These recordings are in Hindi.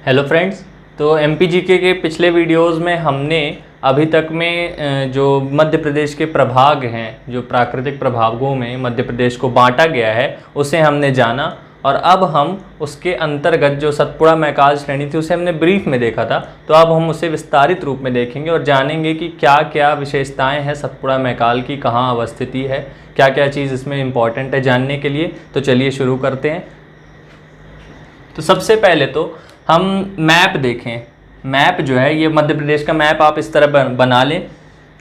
Hello friends. तो एमपीजीके के पिछले वीडियोस में हमने अभी तक में जो मध्य प्रदेश के प्रभाग हैं, जो प्राकृतिक प्रभागों में मध्य प्रदेश को बांटा गया है, उसे हमने जाना। और अब हम उसके अंतर्गत जो सतपुड़ा मैकाल श्रेणी थी उसे हमने ब्रीफ में देखा था। तो अब हम उसे विस्तारित रूप में देखेंगे और जानेंगे कि क्या क्या विशेषताएं हैं सतपुड़ा मैकाल की, कहाँ अवस्थिति है, क्या क्या चीज़ इसमें इम्पॉर्टेंट है जानने के लिए। तो चलिए शुरू करते हैं। तो सबसे पहले तो हम मैप देखें। मैप जो है ये मध्य प्रदेश का मैप आप इस तरह बना लें।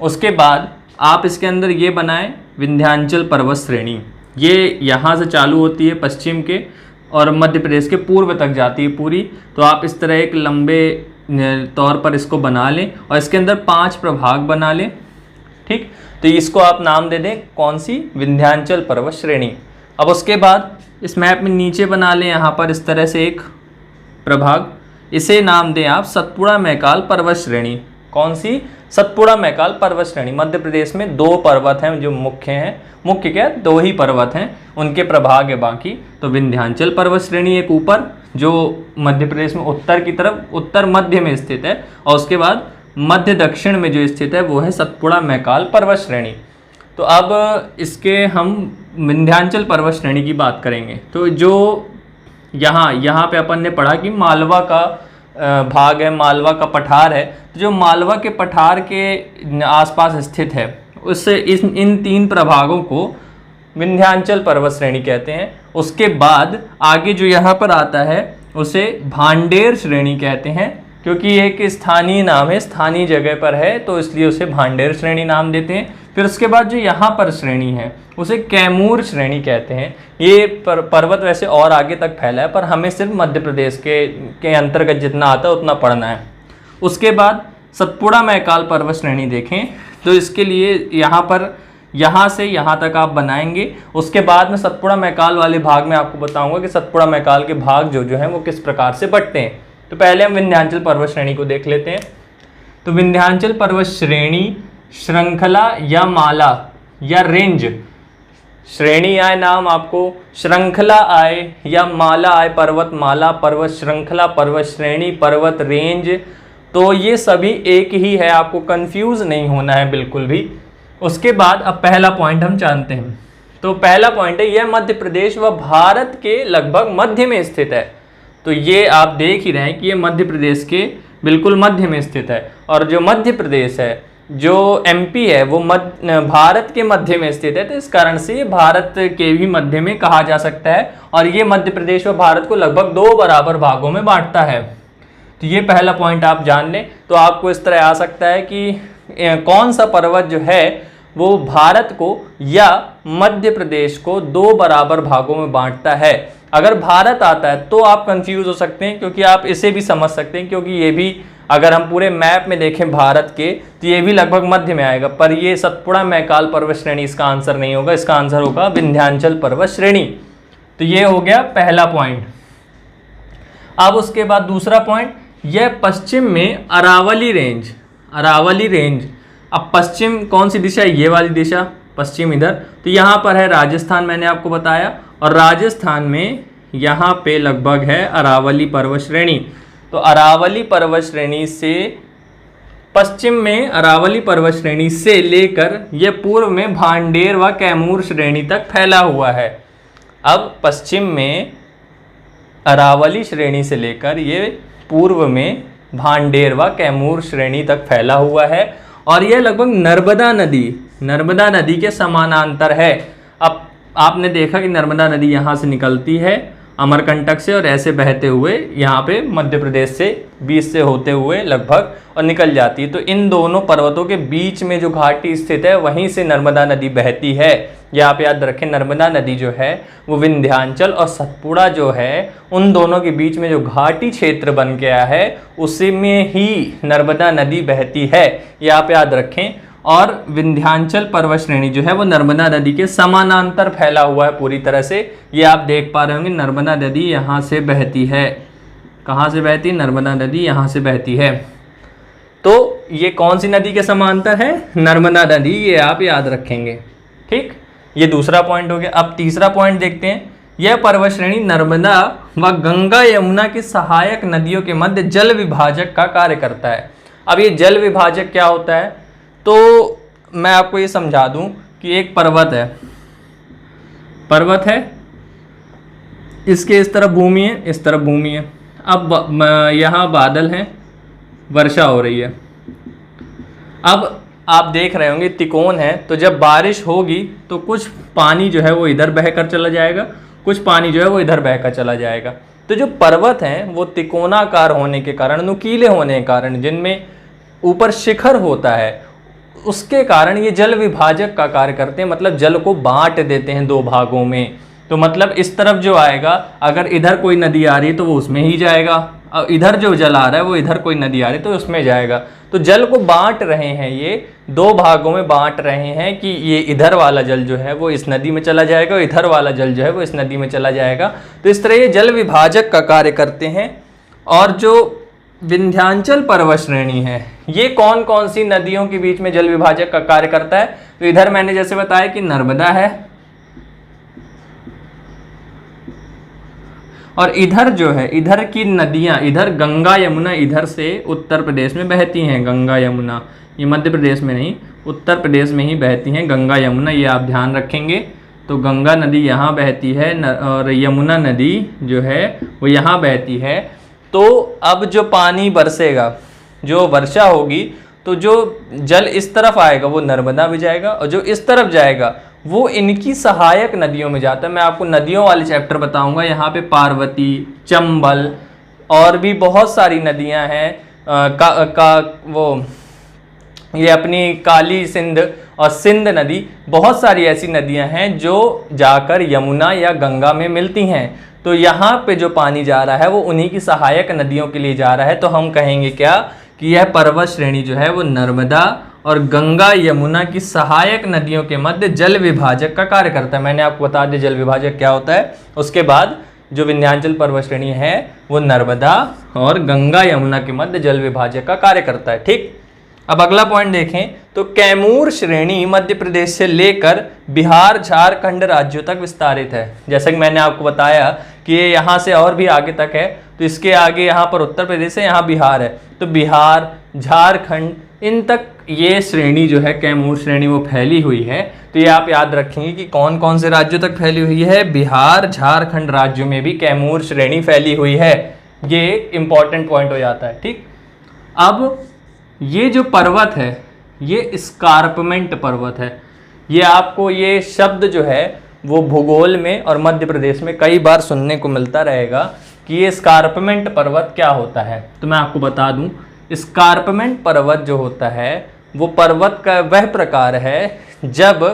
उसके बाद आप इसके अंदर ये बनाएं विंध्याचल पर्वत श्रेणी। ये यहाँ से चालू होती है पश्चिम के और मध्य प्रदेश के पूर्व तक जाती है पूरी। तो आप इस तरह एक लंबे तौर पर इसको बना लें और इसके अंदर 5 प्रभाग बना लें। ठीक, तो इसको आप नाम दे दें कौन सी, विंध्याचल पर्वत श्रेणी। अब उसके बाद इस मैप में नीचे बना लें यहाँ पर इस तरह से एक प्रभाग, इसे नाम दें आप सतपुड़ा मैकाल पर्वत श्रेणी। कौन सी, सतपुड़ा मैकाल पर्वत श्रेणी। मध्य प्रदेश में 2 पर्वत हैं जो मुख्य हैं, मुख्य क्या 2 ही पर्वत हैं, उनके प्रभाग है बाकी। तो विंध्याचल पर्वत श्रेणी एक ऊपर जो मध्य प्रदेश में उत्तर की तरफ उत्तर मध्य में स्थित है, और उसके बाद मध्य दक्षिण में जो स्थित है वो है सतपुड़ा मैकाल पर्वत श्रेणी। तो अब इसके हम विंध्याचल पर्वत श्रेणी की बात करेंगे। तो जो यहाँ पे अपन ने पढ़ा कि मालवा का भाग है, मालवा का पठार है। तो जो मालवा के पठार के आसपास स्थित है उससे इन 3 प्रभागों को विंध्याचल पर्वत श्रेणी कहते हैं। उसके बाद आगे जो यहाँ पर आता है उसे भांडेर श्रेणी कहते हैं, क्योंकि ये एक स्थानीय नाम है, स्थानीय जगह पर है, तो इसलिए उसे भांडेर श्रेणी नाम देते हैं। फिर उसके बाद जो यहाँ पर श्रेणी है उसे कैमूर श्रेणी कहते हैं। ये पर्वत वैसे और आगे तक फैला है, पर हमें सिर्फ मध्य प्रदेश के अंतर्गत जितना आता है उतना पढ़ना है। उसके बाद सतपुड़ा मैकाल पर्वत श्रेणी देखें। तो इसके लिए यहाँ से यहाँ तक आप बनाएंगे। उसके बाद में सतपुड़ा मैकाल वाले भाग में आपको बताऊंगा कि सतपुड़ा मैकाल के भाग जो हैं वो किस प्रकार से बंटते हैं। तो पहले हम विंध्याचल पर्वत श्रेणी को देख लेते हैं। तो विंध्याचल पर्वत श्रेणी श्रृंखला या माला या रेंज, श्रेणी आए नाम आपको, श्रृंखला आए या माला आए, पर्वत माला, पर्वत श्रृंखला, पर्वत श्रेणी, पर्वत रेंज, तो ये सभी एक ही है, आपको कंफ्यूज नहीं होना है बिल्कुल भी। उसके बाद अब पहला पॉइंट हम जानते हैं। तो पहला पॉइंट है यह मध्य प्रदेश व भारत के लगभग मध्य में स्थित है। तो ये आप देख ही रहे हैं कि ये मध्य प्रदेश के बिल्कुल मध्य में स्थित है, और जो मध्य प्रदेश है, जो एमपी है, वो भारत के मध्य में स्थित है। तो इस कारण से ये भारत के भी मध्य में कहा जा सकता है, और ये मध्य प्रदेश व भारत को लगभग 2 बराबर भागों में बांटता है। तो ये पहला पॉइंट आप जान लें। तो आपको इस तरह आ सकता है कि कौन सा पर्वत जो है वो भारत को या मध्य प्रदेश को 2 बराबर भागों में बांटता है। अगर भारत आता है तो आप कंफ्यूज हो सकते हैं, क्योंकि आप इसे भी समझ सकते हैं, क्योंकि ये भी अगर हम पूरे मैप में देखें भारत के तो ये भी लगभग मध्य में आएगा। पर ये सतपुड़ा मैकाल पर्वत श्रेणी इसका आंसर नहीं होगा, इसका आंसर होगा विंध्याचल पर्वत श्रेणी। तो ये हो गया पहला पॉइंट। अब उसके बाद दूसरा पॉइंट, यह पश्चिम में अरावली रेंज, अरावली रेंज। अब पश्चिम कौन सी दिशा है, ये वाली दिशा, पश्चिम इधर। तो यहाँ पर है राजस्थान, मैंने आपको बताया, और राजस्थान में यहाँ पे लगभग है अरावली पर्वत श्रेणी। तो अरावली पर्वत श्रेणी से पश्चिम में, अरावली पर्वत श्रेणी से लेकर ये पूर्व में भांडेर व कैमूर श्रेणी तक फैला हुआ है। अब पश्चिम में अरावली श्रेणी से लेकर ये पूर्व में भांडेर व कैमूर श्रेणी तक फैला हुआ है, और यह लगभग नर्मदा नदी के समानांतर है। अब आपने देखा कि नर्मदा नदी यहाँ से निकलती है अमरकंटक से, और ऐसे बहते हुए यहाँ पे मध्य प्रदेश से बीच से होते हुए लगभग और निकल जाती है। तो इन दोनों पर्वतों के बीच में जो घाटी स्थित है वहीं से नर्मदा नदी बहती है। यहाँ पे याद रखें, नर्मदा नदी जो है वो विंध्याचल और सतपुड़ा जो है उन दोनों के बीच में जो घाटी क्षेत्र बन गया है उसी में ही नर्मदा नदी बहती है, यहाँ पे याद रखें। और विंध्याचल पर्वत श्रेणी जो है वो नर्मदा नदी के समानांतर फैला हुआ है पूरी तरह से। ये आप देख पा रहे होंगे, नर्मदा नदी यहाँ से बहती है। कहाँ से बहती है, नर्मदा नदी यहाँ से बहती है। तो ये कौन सी नदी के समांतर है, नर्मदा नदी, ये आप याद रखेंगे। ठीक, ये दूसरा पॉइंट हो गया। अब तीसरा पॉइंट देखते हैं, यह पर्वत श्रेणी नर्मदा व गंगा यमुना की सहायक नदियों के मध्य जल विभाजक का कार्य करता है। अब ये जल विभाजक क्या होता है, तो मैं आपको ये समझा दूं कि एक पर्वत है, इसके इस तरफ भूमि है, इस तरफ भूमि है। अब यहाँ बादल हैं, वर्षा हो रही है। अब आप देख रहे होंगे त्रिकोण है, तो जब बारिश होगी तो कुछ पानी जो है वो इधर बहकर चला जाएगा, कुछ पानी जो है वो इधर बहकर चला जाएगा। तो जो पर्वत हैं वो त्रिकोणाकार होने के कारण, नुकीले होने के कारण, जिनमें ऊपर शिखर होता है, उसके कारण ये जल विभाजक का कार्य करते हैं, मतलब जल को बांट देते हैं दो भागों में। तो मतलब इस तरफ जो आएगा, अगर इधर कोई नदी आ रही है तो वो उसमें ही जाएगा, और इधर जो जल आ रहा है वो इधर कोई नदी आ रही है तो उसमें जाएगा। तो जल को बांट रहे हैं, ये दो भागों में बांट रहे हैं कि ये इधर वाला जल जो है वो इस नदी में चला जाएगा और इधर वाला जल जो है वो इस नदी में चला जाएगा। तो इस तरह ये जल विभाजक का कार्य करते हैं। और जो विंध्याचल पर्वत श्रेणी है, ये कौन कौन सी नदियों के बीच में जल विभाजक का कार्य करता है, तो इधर मैंने जैसे बताया कि नर्मदा है, और इधर जो है, इधर की नदियां, इधर गंगा यमुना इधर से उत्तर प्रदेश में बहती हैं। गंगा यमुना ये मध्य प्रदेश में नहीं, उत्तर प्रदेश में ही बहती हैं गंगा यमुना, ये आप ध्यान रखेंगे। तो गंगा नदी यहाँ बहती है और यमुना नदी जो है वो यहाँ बहती है। तो अब जो पानी बरसेगा, जो वर्षा होगी, तो जो जल इस तरफ आएगा वो नर्मदा में जाएगा, और जो इस तरफ जाएगा वो इनकी सहायक नदियों में जाता है। मैं आपको नदियों वाले चैप्टर बताऊंगा, यहाँ पे पार्वती, चंबल और भी बहुत सारी नदियाँ हैं, वो ये अपनी काली सिंध और सिंध नदी, बहुत सारी ऐसी नदियाँ हैं जो जाकर यमुना या गंगा में मिलती हैं। तो यहाँ पे जो पानी जा रहा है वो उन्हीं की सहायक नदियों के लिए जा रहा है। तो हम कहेंगे क्या कि यह पर्वत श्रेणी जो है वो नर्मदा और गंगा यमुना की सहायक नदियों के मध्य जल विभाजक का कार्य करता है। मैंने आपको बता दिया जल विभाजक क्या होता है। उसके बाद जो विंध्याचल पर्वत श्रेणी है वो नर्मदा और गंगा यमुना के मध्य जल विभाजक का कार्य करता है। ठीक, अब अगला पॉइंट देखें तो कैमूर श्रेणी मध्य प्रदेश से लेकर बिहार झारखंड राज्यों तक विस्तारित है। जैसा कि मैंने आपको बताया कि ये यहाँ से और भी आगे तक है, तो इसके आगे यहाँ पर उत्तर प्रदेश है, यहाँ बिहार है, तो बिहार, झारखंड, इन तक ये श्रेणी जो है कैमूर श्रेणी वो फैली हुई है। तो ये आप याद रखेंगे कि कौन कौन से राज्यों तक फैली हुई है, बिहार, झारखंड राज्यों में भी कैमूर श्रेणी फैली हुई है। ये एक इंपॉर्टेंट पॉइंट हो जाता है। ठीक, अब ये जो पर्वत है ये स्कार्पमेंट पर्वत है। ये आपको ये शब्द जो है वो भूगोल में और मध्य प्रदेश में कई बार सुनने को मिलता रहेगा कि ये स्कार्पमेंट पर्वत क्या होता है। तो मैं आपको बता दूं, स्कार्पमेंट पर्वत जो होता है वो पर्वत का वह प्रकार है जब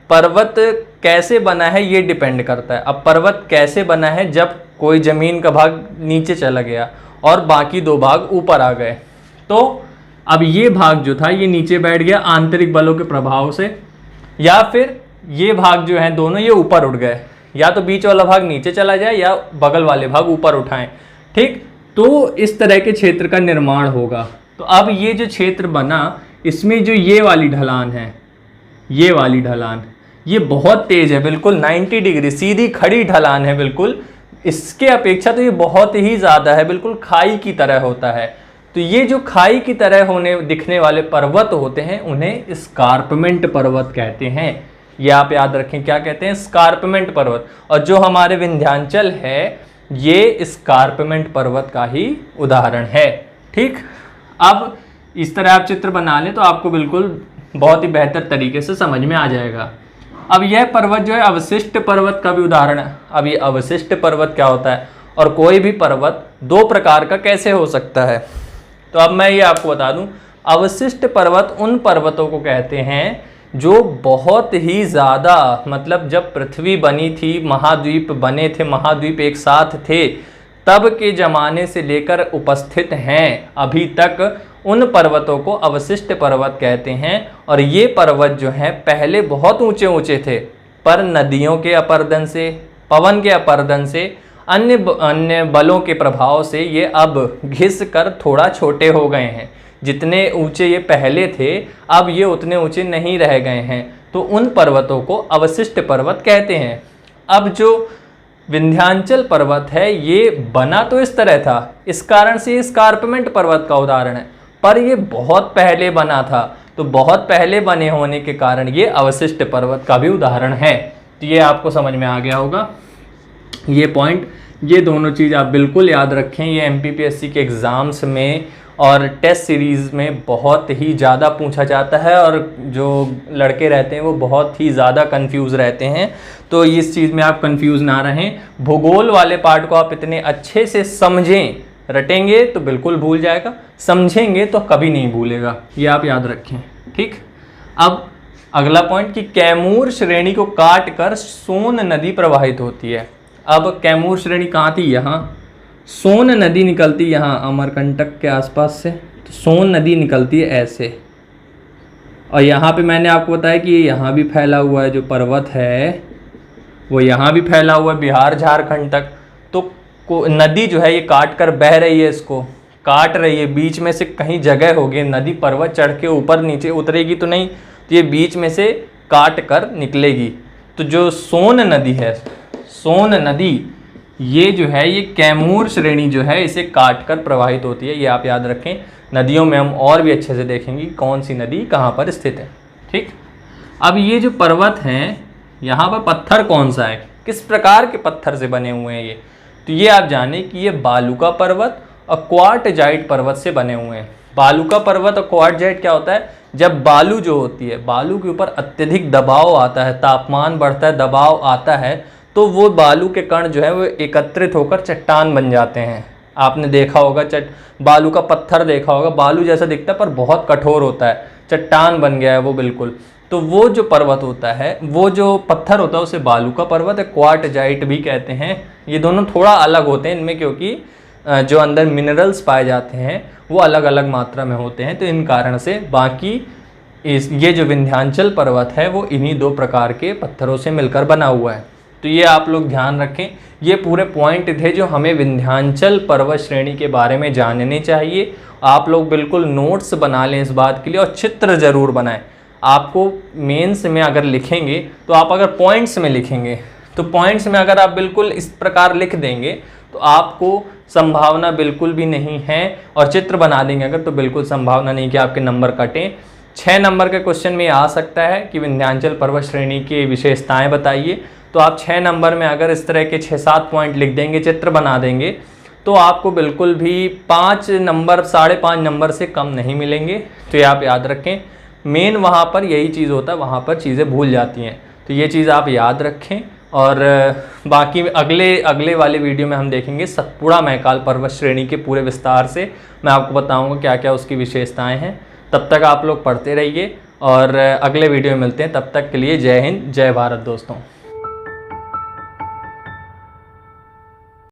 पर्वत कैसे बना है ये डिपेंड करता है। अब पर्वत कैसे बना है, जब कोई ज़मीन का भाग नीचे चला गया और बाकी दो भाग ऊपर आ गए। तो अब ये भाग जो था ये नीचे बैठ गया आंतरिक बलों के प्रभाव से, या फिर ये भाग जो है दोनों ये ऊपर उठ गए, या तो बीच वाला भाग नीचे चला जाए या बगल वाले भाग ऊपर उठाएं। ठीक, तो इस तरह के क्षेत्र का निर्माण होगा। तो अब ये जो क्षेत्र बना, इसमें जो ये वाली ढलान है, ये वाली ढलान ये बहुत तेज है, बिल्कुल 90 डिग्री सीधी खड़ी ढलान है बिल्कुल। इसके अपेक्षा तो ये बहुत ही ज़्यादा है, बिल्कुल खाई की तरह होता है। तो ये जो खाई की तरह होने दिखने वाले पर्वत होते हैं उन्हें स्कार्पमेंट पर्वत कहते हैं। ये आप याद रखें, क्या कहते हैं, स्कार्पमेंट पर्वत। और जो हमारे विंध्याचल है ये स्कार्पमेंट पर्वत का ही उदाहरण है। ठीक, अब इस तरह आप चित्र बना लें तो आपको बिल्कुल बहुत ही बेहतर तरीके से समझ में आ जाएगा। अब यह पर्वत जो है अवशिष्ट पर्वत का भी उदाहरण है। अब ये अवशिष्ट पर्वत क्या होता है, और कोई भी पर्वत दो प्रकार का कैसे हो सकता है, तो अब मैं ये आपको बता दूं, अवशिष्ट पर्वत उन पर्वतों को कहते हैं जो बहुत ही ज़्यादा, मतलब जब पृथ्वी बनी थी, महाद्वीप बने थे, महाद्वीप एक साथ थे, तब के ज़माने से लेकर उपस्थित हैं अभी तक, उन पर्वतों को अवशिष्ट पर्वत कहते हैं। और ये पर्वत जो हैं पहले बहुत ऊंचे ऊंचे थे, पर नदियों के अपर्दन से, पवन के अपर्दन से, अन्य बलों के प्रभाव से ये अब घिस कर थोड़ा छोटे हो गए हैं। जितने ऊंचे ये पहले थे अब ये उतने ऊंचे नहीं रह गए हैं, तो उन पर्वतों को अवशिष्ट पर्वत कहते हैं। अब जो विंध्याचल पर्वत है ये बना तो इस तरह था, इस कारण से एस्कारपमेंट पर्वत का उदाहरण है, पर ये बहुत पहले बना था, तो बहुत पहले बने होने के कारण ये अवशिष्ट पर्वत का भी उदाहरण है। तो ये आपको समझ में आ गया होगा ये पॉइंट। ये दोनों चीज़ आप बिल्कुल याद रखें, ये MPPSC के एग्ज़ाम्स में और टेस्ट सीरीज़ में बहुत ही ज़्यादा पूछा जाता है, और जो लड़के रहते हैं वो बहुत ही ज़्यादा कंफ्यूज रहते हैं। तो इस चीज़ में आप कंफ्यूज ना रहें। भूगोल वाले पार्ट को आप इतने अच्छे से समझें, रटेंगे तो बिल्कुल भूल जाएगा, समझेंगे तो कभी नहीं भूलेगा, ये आप याद रखें। ठीक, अब अगला पॉइंट कि कैमूर श्रेणी को काट कर सोन नदी प्रवाहित होती है। अब कैमूर श्रेणी कहाँ थी? यहाँ सोन नदी निकलती यहाँ अमरकंटक के आसपास से, तो सोन नदी निकलती है ऐसे, और यहाँ पे मैंने आपको बताया कि यहाँ भी फैला हुआ है, जो पर्वत है वो यहाँ भी फैला हुआ है बिहार झारखंड तक। तो नदी जो है ये काट कर बह रही है, इसको काट रही है, बीच में से कहीं जगह होगी, नदी पर्वत चढ़ के ऊपर नीचे उतरेगी तो नहीं, तो ये बीच में से काट कर निकलेगी। तो जो सोन नदी है, सोन नदी ये जो है ये कैमूर श्रेणी जो है इसे काट कर प्रवाहित होती है, ये आप याद रखें। नदियों में हम और भी अच्छे से देखेंगे कौन सी नदी कहाँ पर स्थित है। ठीक, अब ये जो पर्वत हैं यहाँ पर पत्थर कौन सा है, किस प्रकार के पत्थर से बने हुए हैं ये, तो ये आप जाने कि ये बालूका पर्वत और क्वार्टजाइट पर्वत से बने हुए हैं। बालूका पर्वत और क्वार्टजाइट क्या होता है? जब बालू जो होती है, बालू के ऊपर अत्यधिक दबाव आता है, तापमान बढ़ता है, दबाव आता है, तो वो बालू के कण जो है वो एकत्रित होकर चट्टान बन जाते हैं। आपने देखा होगा बालू का पत्थर देखा होगा, बालू जैसा दिखता है पर बहुत कठोर होता है, चट्टान बन गया है वो बिल्कुल। तो वो जो पर्वत होता है, वो जो पत्थर होता है उसे बालू का पर्वत है, क्वार्टजाइट भी कहते हैं। ये दोनों थोड़ा अलग होते हैं इनमें, क्योंकि जो अंदर मिनरल्स पाए जाते हैं वो अलग अलग मात्रा में होते हैं, तो इन कारण से। बाकी ये जो विंध्याचल पर्वत है वो इन्हीं दो प्रकार के पत्थरों से मिलकर बना हुआ है। तो ये आप लोग ध्यान रखें, ये पूरे पॉइंट थे जो हमें विंध्याचल पर्वत श्रेणी के बारे में जानने चाहिए। आप लोग बिल्कुल नोट्स बना लें इस बात के लिए, और चित्र ज़रूर बनाएं। आपको मेंस में अगर लिखेंगे तो आप अगर पॉइंट्स में लिखेंगे, तो पॉइंट्स में अगर आप बिल्कुल इस प्रकार लिख देंगे तो आपको संभावना बिल्कुल भी नहीं है, और चित्र बना देंगे अगर, तो बिल्कुल संभावना नहीं कि आपके नंबर कटें। 6 नंबर के क्वेश्चन में आ सकता है कि विंध्याचल पर्वत श्रेणी की विशेषताएं बताइए, तो आप 6 नंबर में अगर इस तरह के 6-7 पॉइंट लिख देंगे, चित्र बना देंगे, तो आपको बिल्कुल भी 5 नंबर 5.5 नंबर से कम नहीं मिलेंगे। तो ये आप याद रखें, मेन वहाँ पर यही चीज़ होता है, वहाँ पर चीज़ें भूल जाती हैं, तो ये चीज़ आप याद रखें। और बाकी अगले वाले वीडियो में हम देखेंगे सतपुड़ा महाकाल पर्वत श्रेणी के पूरे विस्तार से, मैं आपको बताऊँगा क्या क्या उसकी विशेषताएँ हैं। तब तक आप लोग पढ़ते रहिए और अगले वीडियो में मिलते हैं, तब तक के लिए जय हिंद, जय भारत दोस्तों।